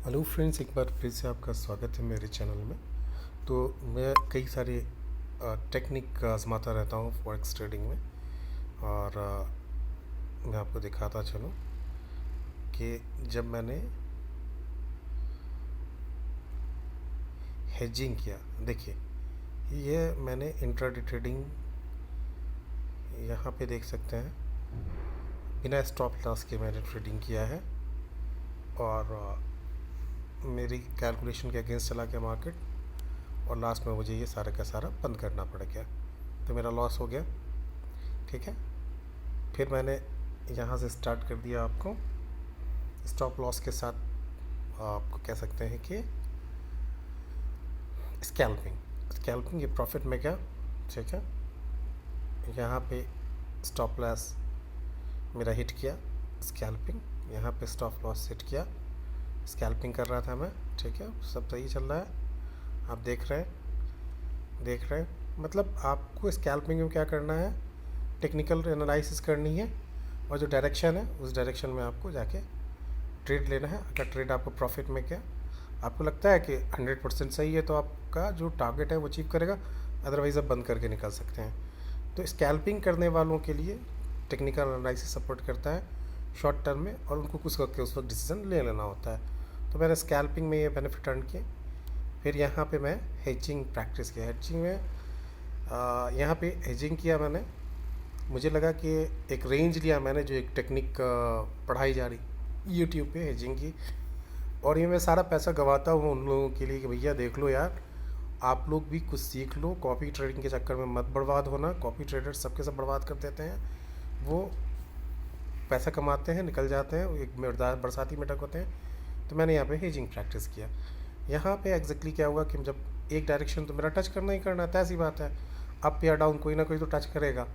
Hello friends, एक बार फिर से आपका स्वागत है मेरे चैनल में। तो मैं कई सारे टेक्निक आजमाता रहता हूँ फॉरेक्स ट्रेडिंग में। और मैं आपको दिखाता चलूँ कि जब मैंने हेजिंग किया, देखिए ये मैंने इंट्राडे ट्रेडिंग यहाँ पे देख सकते हैं, बिना स्टॉप लॉस के मैंने ट्रेडिंग किया है। और मेरी कैलकुलेशन के अगेंस्ट चला गया मार्केट, और लास्ट में मुझे ये सारा का सारा बंद करना पड़ गया, तो मेरा लॉस हो गया। ठीक है, फिर मैंने यहाँ से स्टार्ट कर दिया आपको स्टॉप लॉस के साथ, आपको कह सकते हैं कि स्कैल्पिंग ये प्रॉफिट में क्या। ठीक है, यहाँ पे स्टॉप लॉस मेरा हिट किया, स्कैल्पिंग यहाँ पे स्टॉप लॉस हिट किया, स्कैल्पिंग कर रहा था मैं। ठीक है, सब सही चल रहा है, आप देख रहे हैं। मतलब आपको स्कैल्पिंग में क्या करना है, टेक्निकल एनालिसिस करनी है, और जो डायरेक्शन है उस डायरेक्शन में आपको जाके ट्रेड लेना है। अगर ट्रेड आपको प्रॉफिट में क्या आपको लगता है कि 100% सही है, तो आपका जो टारगेट है वो अचीव करेगा, अदरवाइज़ आप बंद करके निकल सकते हैं। तो स्कैल्पिंग करने वालों के लिए टेक्निकल एनालिसिस सपोर्ट करता है शॉर्ट टर्म में, और उनको कुछ करके उस वक्त डिसीजन ले लेना होता है। तो मैंने स्कैल्पिंग में ये बेनिफिट अर्न किए। फिर यहाँ पे मैं हेजिंग प्रैक्टिस किया। हेजिंग में यहाँ पे हेजिंग किया मैंने, मुझे लगा कि एक रेंज लिया मैंने, जो एक टेक्निक पढ़ाई जा रही यूट्यूब पे हेजिंग की। और ये मैं सारा पैसा गंवाता हूँ उन लोगों के लिए कि भैया देख लो यार, आप लोग भी कुछ सीख लो, कॉपी ट्रेडिंग के चक्कर में मत बर्बाद होना। कॉपी ट्रेडर सबके सब बर्बाद कर देते हैं, वो पैसा कमाते हैं निकल जाते हैं, एक बरसाती मेढक होते हैं। तो मैंने यहाँ पे हेजिंग प्रैक्टिस किया। यहाँ पे एग्जैक्टली क्या हुआ कि जब एक डायरेक्शन तो मेरा टच करना ही करना है, ऐसी बात है, अप या डाउन कोई ना कोई तो टच करेगा।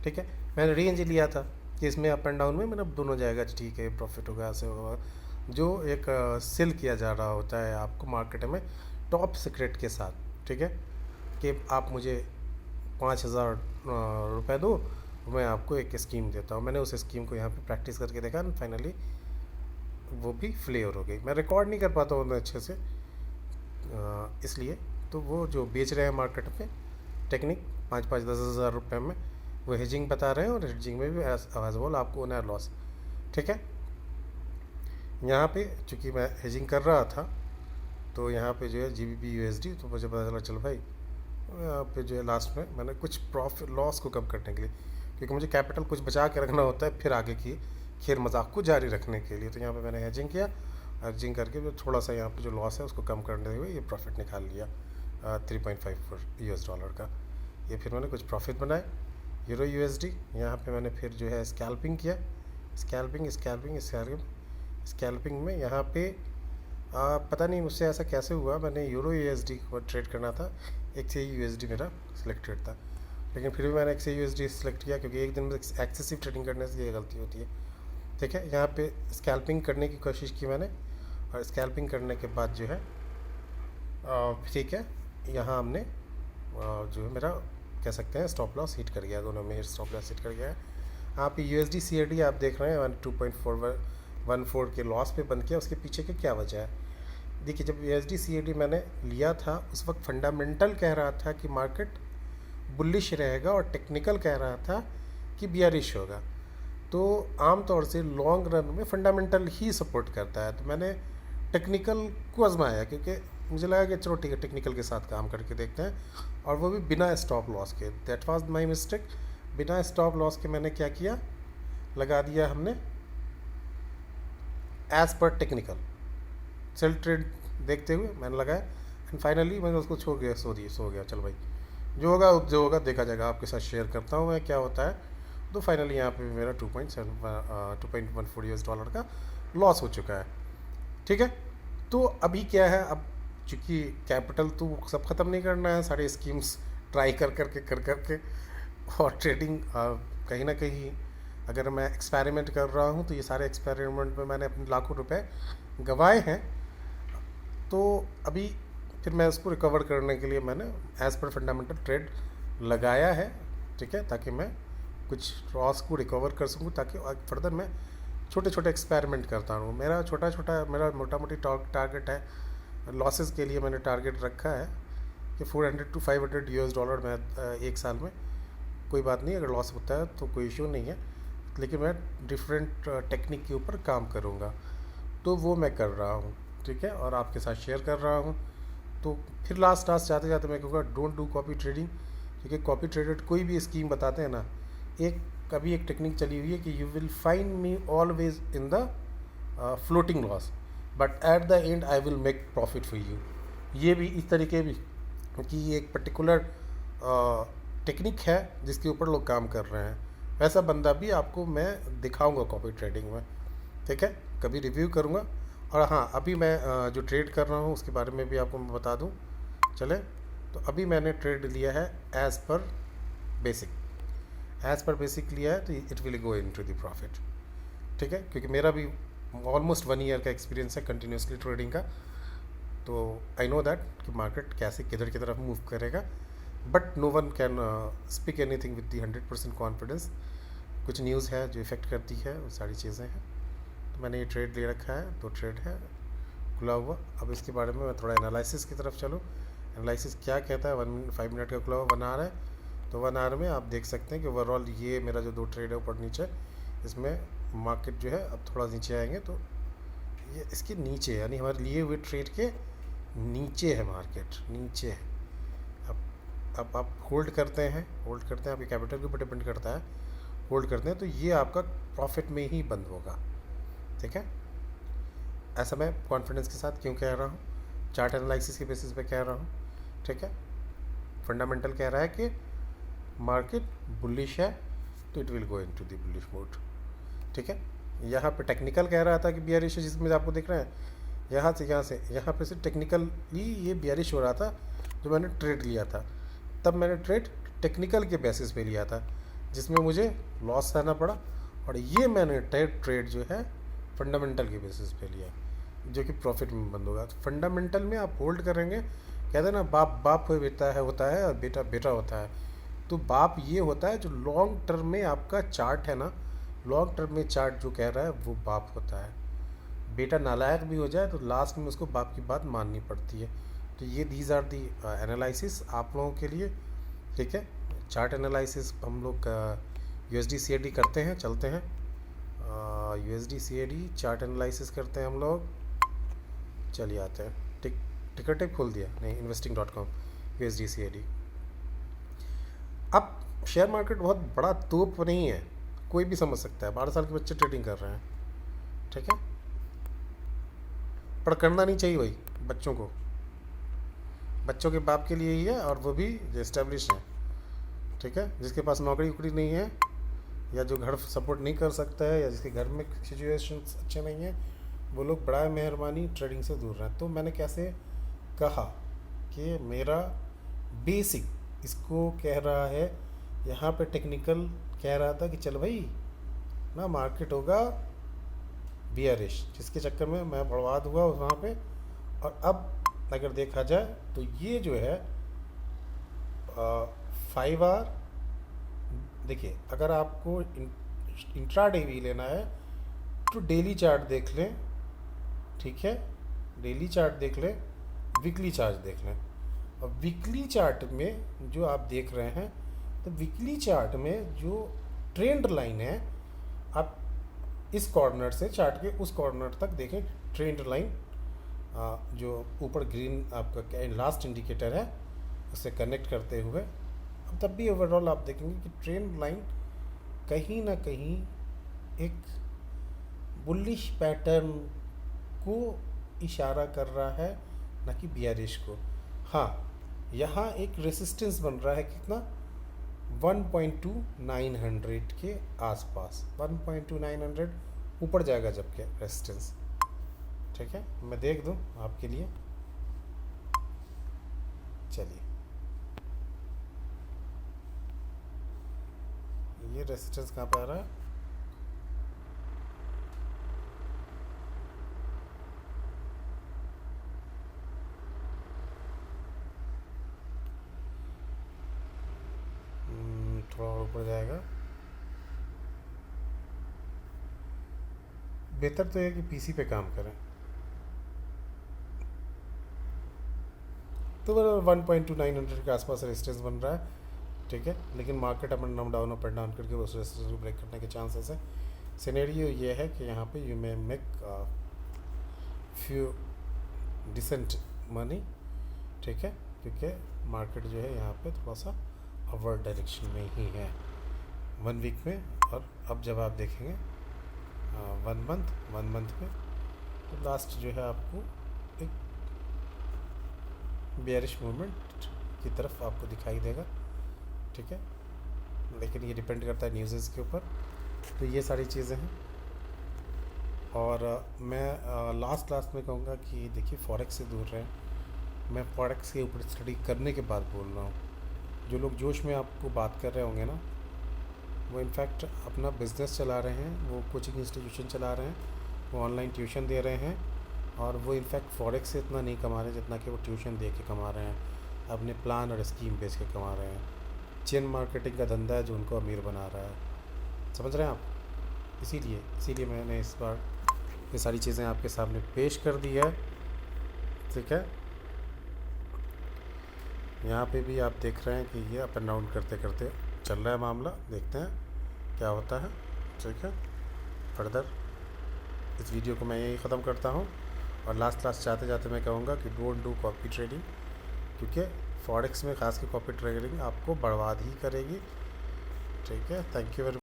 ठीक है, मैंने रेंज लिया था कि इसमें अप एंड डाउन में मेरा दोनों जाएगा, ठीक है प्रॉफिट होगा, ऐसे होगा। जो एक सेल किया जा रहा होता है आपको मार्केट में टॉप सीक्रेट के साथ। ठीक है, कि आप मुझे 5,000 रुपये दो, मैं आपको एक स्कीम देता हूँ। मैंने उस स्कीम को यहाँ पे प्रैक्टिस करके देखा, फाइनली वो भी फ्लेवर हो गई। मैं रिकॉर्ड नहीं कर पाता हूँ अच्छे से, इसलिए तो वो जो बेच रहे हैं मार्केट में टेक्निक 5-5, 10,000 रुपये में, वो हेजिंग बता रहे हैं, और हेजिंग में भी एज बोल आपको ओनर लॉस। ठीक है, यहाँ पे चूँकि मैं हेजिंग कर रहा था, तो यहाँ पे जो है GBP USD, तो मुझे पता चला चल भाई यहाँ पे जो है लास्ट में मैंने कुछ प्रॉफिट लॉस को कम करने के लिए, क्योंकि मुझे कैपिटल कुछ बचा के रखना होता है फिर आगे की खेल मजाक को जारी रखने के लिए। तो यहाँ पे मैंने हेजिंग किया, हेजिंग करके जो थोड़ा सा यहाँ पे जो लॉस है उसको कम करने हुए ये प्रॉफिट निकाल लिया 3.54 US डॉलर का। ये फिर मैंने कुछ प्रॉफिट बनाए यूरो USD। यहाँ पे मैंने फिर जो है स्कैल्पिंग किया, स्कैल्पिंग में यहाँ पे पता नहीं मुझसे ऐसा कैसे हुआ, मैंने यूरो USD को ट्रेड करना था, एक से USD मेरा सिलेक्टेड था, लेकिन फिर भी मैंने एक से USD सेलेक्ट किया, क्योंकि एक दिन में एक्सेसिव ट्रेडिंग करने से ये गलती होती है। ठीक है, यहाँ पे स्कैल्पिंग करने की कोशिश की मैंने, और स्कैल्पिंग करने के बाद जो है ठीक है, यहाँ हमने जो है मेरा कह सकते हैं स्टॉप लॉस हिट कर गया, दोनों में स्टॉप लॉस हिट कर गया है। यहाँ पे USD CAD आप देख रहे हैं 2.414 के लॉस पे बंद किया। उसके पीछे की क्या वजह है, देखिए जब USD CAD मैंने लिया था उस वक्त फंडामेंटल कह रहा था कि मार्केट बुलिश रहेगा, और टेक्निकल कह रहा था कि बियरिश होगा। तो आमतौर से लॉन्ग रन में फंडामेंटल ही सपोर्ट करता है, तो मैंने टेक्निकल को आजमाया, क्योंकि मुझे लगा कि चलो ठीक है टेक्निकल के साथ काम करके देखते हैं, और वो भी बिना स्टॉप लॉस के। That was my mistake. बिना स्टॉप लॉस के मैंने क्या किया, लगा दिया हमने as per technical cell trade देखते हुए मैंने लगाया, एंड फाइनली मैंने उसको छोड़ गया, सो गया चल भाई जो होगा देखा जाएगा। आपके साथ शेयर करता हूँ मैं क्या होता है। तो फाइनली यहाँ पे मेरा 2.14 US डॉलर का लॉस हो चुका है। ठीक है, तो अभी क्या है, अब चूँकि कैपिटल तो सब ख़त्म नहीं करना है, सारे स्कीम्स ट्राई कर करके और ट्रेडिंग कहीं ना कहीं अगर मैं एक्सपेरिमेंट कर रहा हूँ, तो ये सारे एक्सपेरिमेंट में मैंने अपने लाखों रुपए गंवाए हैं। तो अभी फिर मैं इसको रिकवर करने के लिए मैंने एज़ पर फंडामेंटल ट्रेड लगाया है। ठीक है, ताकि मैं कुछ लॉस को रिकवर कर सकूँ, ताकि फर्दर मैं छोटे छोटे एक्सपेरिमेंट करता हूँ। मेरा मेरा मोटा मोटी टारगेट है, लॉसेस के लिए मैंने टारगेट रखा है कि 400 to 500 US डॉलर मैं एक साल में, कोई बात नहीं, अगर लॉस होता है तो कोई इशू नहीं है, लेकिन मैं डिफरेंट टेक्निक के ऊपर काम करूँगा। तो वो मैं कर रहा हूँ, ठीक है, और आपके साथ शेयर कर रहा हूँ। तो फिर लास्ट जाते जाते मैं कहूँगा, डोंट डू कॉपी ट्रेडिंग, क्योंकि कॉपी ट्रेडेड कोई भी स्कीम बताते हैं ना, कभी एक टेक्निक चली हुई है कि you will find me always in the floating loss, but at the and I will make profit for you. ये भी इस तरीके भी कि ये एक पर्टिकुलर टेक्निक है जिसके ऊपर लोग काम कर रहे हैं, वैसा बंदा भी आपको मैं दिखाऊंगा कॉपी ट्रेडिंग में, ठीक है, कभी रिव्यू करूंगा। और हाँ, अभी मैं जो ट्रेड कर रहा हूँ उसके बारे में भी आपको मैं बता दूँ, चले। तो अभी मैंने ट्रेड लिया है एज़ पर बेसिक लिया है, तो it will go into the profit, ठीक है, क्योंकि मेरा भी ऑलमोस्ट 1 ईयर का एक्सपीरियंस है कंटिन्यूसली ट्रेडिंग का। तो आई नो दैट कि मार्केट कैसे किधर की तरफ मूव करेगा, but no one can speak anything with the 100% confidence. कुछ न्यूज़ है जो इफ़ेक्ट करती है, वो सारी चीज़ें हैं। तो मैंने ये ट्रेड ले रखा है, 2 ट्रेड है खुला हुआ। अब इसके बारे में मैं थोड़ा एनालिसिस की तरफ चलूँ। एनालिसिस क्या कहता है, 5 मिनट का खुला हुआ 1 आवर है, तो 1 आवर में आप देख सकते हैं कि ओवरऑल ये मेरा जो 2 ट्रेड है ऊपर नीचे, इसमें मार्केट जो है अब थोड़ा नीचे आएंगे, तो ये इसके नीचे, यानी हमारे लिए हुए ट्रेड के नीचे है, मार्केट नीचे है। अब आप होल्ड करते हैं, आपके कैपिटल के ऊपर डिपेंड करता है, होल्ड करते हैं तो ये आपका प्रॉफिट में ही बंद होगा, ठीक है। ऐसा मैं कॉन्फिडेंस के साथ क्यों कह रहा हूँ, चार्ट एनालिसिस के बेसिस पे कह रहा हूँ, ठीक है। फंडामेंटल कह रहा है कि मार्केट बुलिश है, तो it will go into the bullish mode, ठीक है। यहाँ पे टेक्निकल कह रहा था कि बियरिश है, जिसमें आपको दिख रहा है यहाँ पे से टेक्निकली ये बियरिश हो रहा था जो मैंने ट्रेड लिया था। तब मैंने ट्रेड टेक्निकल के बेसिस पे लिया था, जिसमें मुझे लॉस सहना पड़ा, और ये मैंने ट्रेड जो है फंडामेंटल के बेसिस पे लिया, जो कि प्रॉफिट में बंद होगा। तो फंडामेंटल में आप होल्ड करेंगे, कहते हैं ना, बाप होता है और बेटा होता है। तो बाप ये होता है जो लॉन्ग टर्म में आपका चार्ट है ना, लॉन्ग टर्म में चार्ट जो कह रहा है वो बाप होता है। बेटा नालायक भी हो जाए तो लास्ट में उसको बाप की बात माननी पड़ती है। तो ये दीज आर दी एनालिसिस आप लोगों के लिए, ठीक है। चार्ट एनालिसिस हम लोग USD CAD करते हैं, चलते हैं USD CAD चार्ट एनालिसिस करते हैं हम लोग, चलिए आते हैं। टिकट खोल दिया नहीं, investing.com USD CAD। अब शेयर मार्केट बहुत बड़ा तोप नहीं है, कोई भी समझ सकता है, 12 साल के बच्चे ट्रेडिंग कर रहे हैं, ठीक है। पर करना नहीं चाहिए भाई, बच्चों के बाप के लिए ही है, और वो भी जो एस्टेब्लिश है, ठीक है। जिसके पास नौकरी उकरी नहीं है, या जो घर सपोर्ट नहीं कर सकता है, या जिसके घर में सिचुएशन अच्छे नहीं है, वो लोग बड़ा मेहरबानी ट्रेडिंग से दूर रहें। तो मैंने कैसे कहा कि मेरा बेसिक इसको कह रहा है, यहाँ पे टेक्निकल कह रहा था कि चल भाई ना, मार्केट होगा बियरिश, जिसके चक्कर में मैं बर्बाद हुआ वहाँ पे। और अब अगर देखा जाए तो ये जो है 5 आवर, देखिए, अगर आपको इंट्राडे भी लेना है तो डेली चार्ट देख लें, ठीक है, डेली चार्ट देख लें, वीकली चार्ट देख लें। और वीकली चार्ट में जो आप देख रहे हैं, तो वीकली चार्ट में जो ट्रेंड लाइन है, आप इस कॉर्नर से चार्ट के उस कॉर्नर तक देखें, ट्रेंड लाइन जो ऊपर ग्रीन आपका लास्ट इंडिकेटर है उससे कनेक्ट करते हुए, अब तब भी ओवरऑल आप देखेंगे कि ट्रेंड लाइन कहीं ना कहीं एक बुलिश पैटर्न को इशारा कर रहा है, ना कि बियरिश को। हाँ, यहाँ एक रेसिस्टेंस बन रहा है, कितना, 1.2900 के आसपास, 1.2900 ऊपर जाएगा जबकि रेसिस्टेंस, ठीक है। मैं देख दूं आपके लिए, चलिए, ये रेसिस्टेंस कहाँ पे आ रहा है, थोड़ा और ऊपर जाएगा, बेहतर तो है कि पीसी पे काम करें। तो 1.2900 के आसपास रेजिस्टेंस बन रहा है, ठीक है। लेकिन market up and down up and down करके उस रेजिस्टेंस को ब्रेक करने के चांसेस है। सिनेरियो ये है कि यहाँ पे you may make few decent money, ठीक है, क्योंकि मार्केट जो है यहाँ पे थोड़ा सा अपवर्ड डायरेक्शन में ही है 1 वीक में। और अब जब आप देखेंगे 1 मंथ में, तो लास्ट जो है आपको एक बेयरिश मूवमेंट की तरफ आपको दिखाई देगा, ठीक है। लेकिन ये डिपेंड करता है न्यूज़ के ऊपर। तो ये सारी चीज़ें हैं। और मैं लास्ट में कहूँगा कि देखिए फॉरेक्स से दूर रहें। मैं फॉरेक्स के ऊपर स्टडी करने के बाद बोल रहा हूँ। जो लोग जोश में आपको बात कर रहे होंगे ना, वो इनफैक्ट अपना बिज़नेस चला रहे हैं, वो कोचिंग इंस्टीट्यूशन चला रहे हैं, वो ऑनलाइन ट्यूशन दे रहे हैं, और वो इनफैक्ट फॉरेक्स से इतना नहीं कमा रहे जितना कि वो ट्यूशन दे के कमा रहे हैं, अपने प्लान और स्कीम बेच के कमा रहे हैं। चेन मार्केटिंग का धंधा है जो उनको अमीर बना रहा है, समझ रहे हैं आप। इसीलिए मैंने इस बार ये सारी चीज़ें आपके सामने पेश कर दी है, ठीक है। यहाँ पे भी आप देख रहे हैं कि ये अप एंड डाउन करते करते चल रहा है मामला। देखते हैं क्या होता है, ठीक है। फर्दर इस वीडियो को मैं यही ख़त्म करता हूँ। और लास्ट जाते जाते मैं कहूँगा कि डोंट डू कॉपी ट्रेडिंग, क्योंकि फॉरेक्स में ख़ास की कॉपी ट्रेडिंग आपको बर्बाद ही करेगी, ठीक है। Thank you very